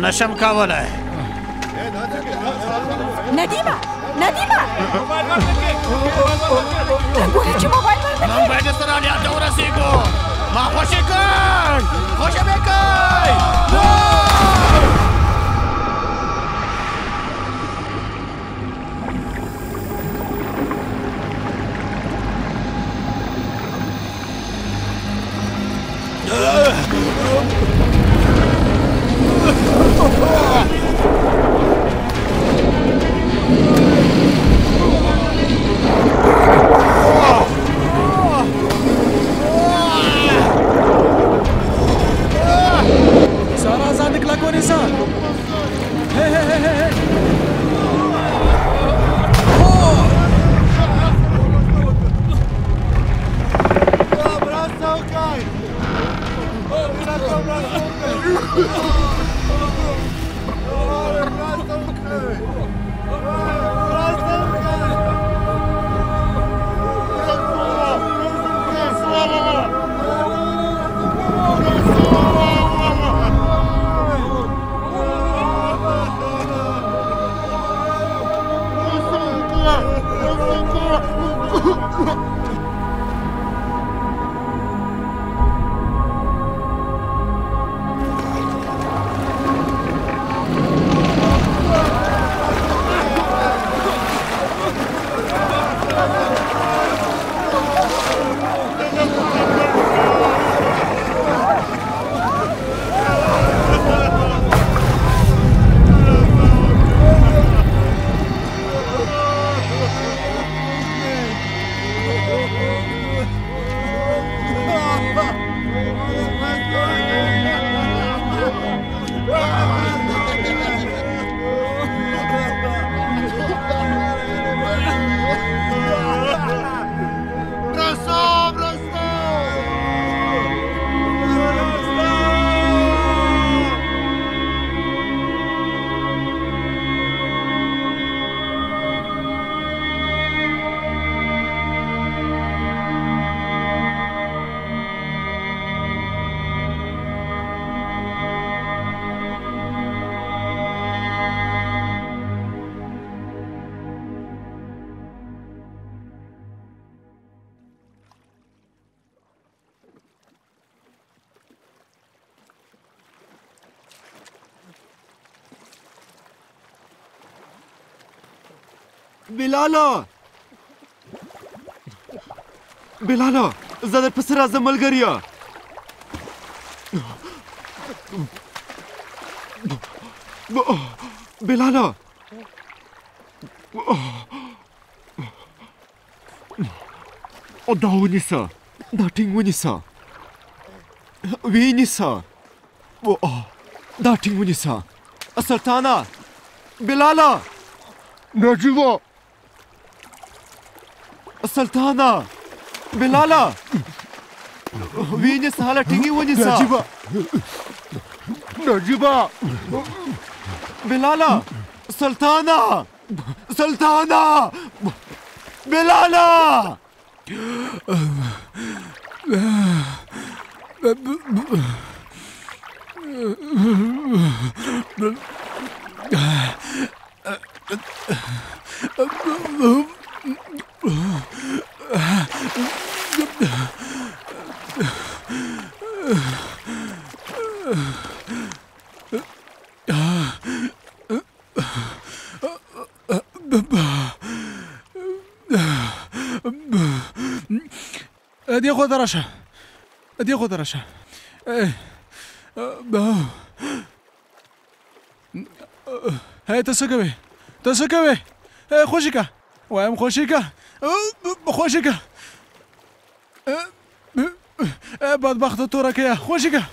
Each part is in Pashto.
نشم کولای. ندیمه ګوره چې موبایل ورته موږ باید سره الیا ته ورسېږو. ما خوشې کړ، خوشې مې کړ. सारा आजाद निकला कौन ऐसा? हे हे हे हे بلالا زه در پسې راځم ملګريه. بلالا دا ونیسه، دا ټینګ ونیسه، ویې نیسه، دا ټینګ ونیسه. سلطانه بلالا نجیبه سلطانه بلالا ویې نیسه، هله ټینګې ونیسه. نجیبه بلالا سلطانه بلالا دې خوا ته راشه، دې خوا ته راشه. هی ته څه کوې؟ ته څه کوې؟ خوشې که وایم خوشې که خوشې که بدبخته توره که خوشې که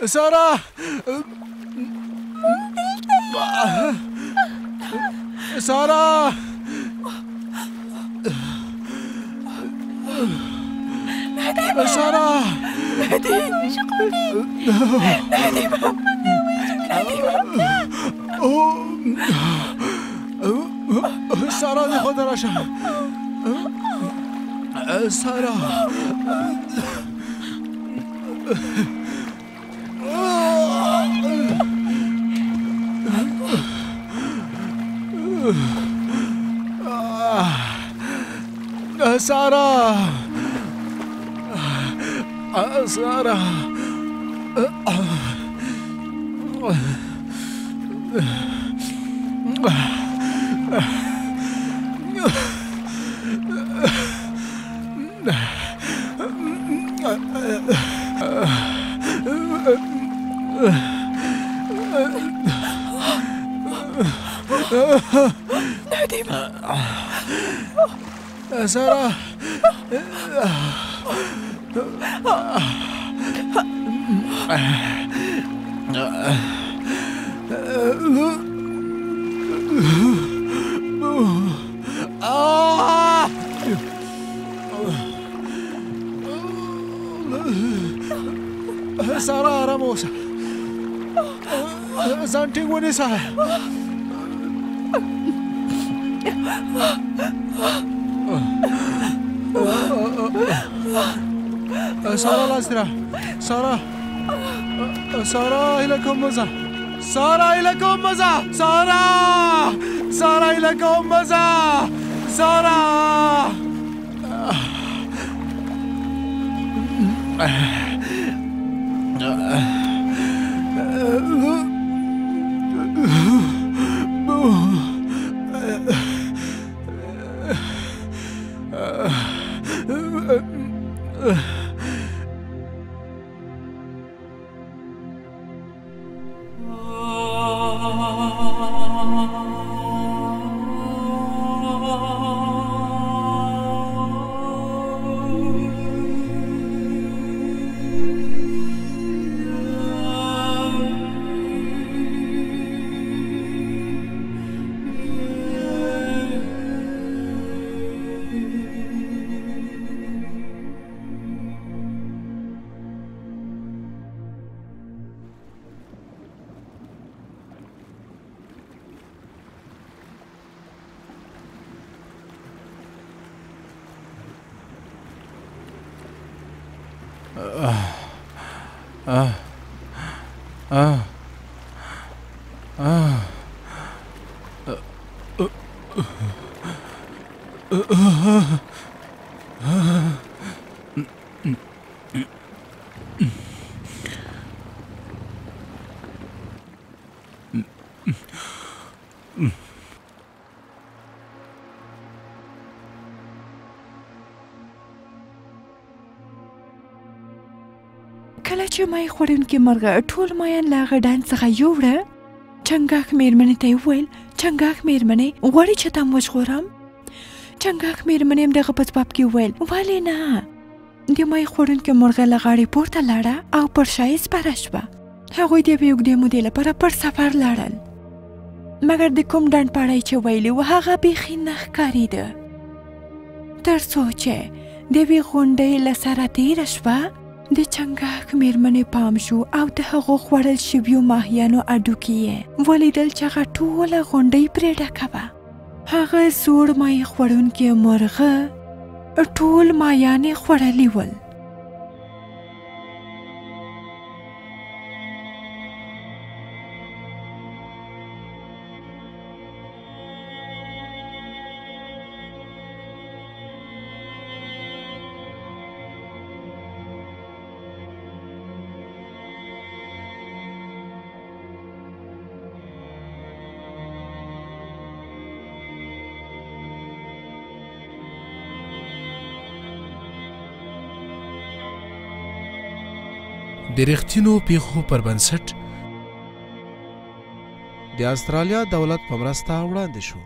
سارة سارة سارة سارة دي خود راشا سارة سارة سارة سارة سارة راموس زانتي ونسا سارة لاسترا سارة سارة إليكم مزا سارة إليكم مزا سارة سارة إليكم مزا سارة کله چې مای خوړونکي مرغه ټول مایان له هغه ډنډ څخه یوړه چنګاښ مېرمنې ته یې وویل چنګاښ مېرمنې غواړې چې تا م وژغورم چنګاښ مېرمنې هم دغه په ځواب کې وویل ولې نه د مای خوړونکي مرغه له غاړې پورته لاړه او پر شا یې سپره شوه هغوی د یوې اوږدې مودې لپاره پر سفر لاړل مګر د کوم ډنډ په اړه یې چې ویلي و هغه بیخي نه ښکارېده تر څو چې د یوې غونډۍ له سره تېره شوه د چنګاښ مېرمنې پام شو او د هغو خوړل شویو ماهیانو هډوکي یې ولیدل چې هغه ټوله غونډۍ پرې ډکه وه هغه سوړ مای خوړونکي مرغه ټول مایان یې خوړلي ول د رښتینو پیښو پر بنسټ د استرالیا دولت په مرسته وړاندې شو.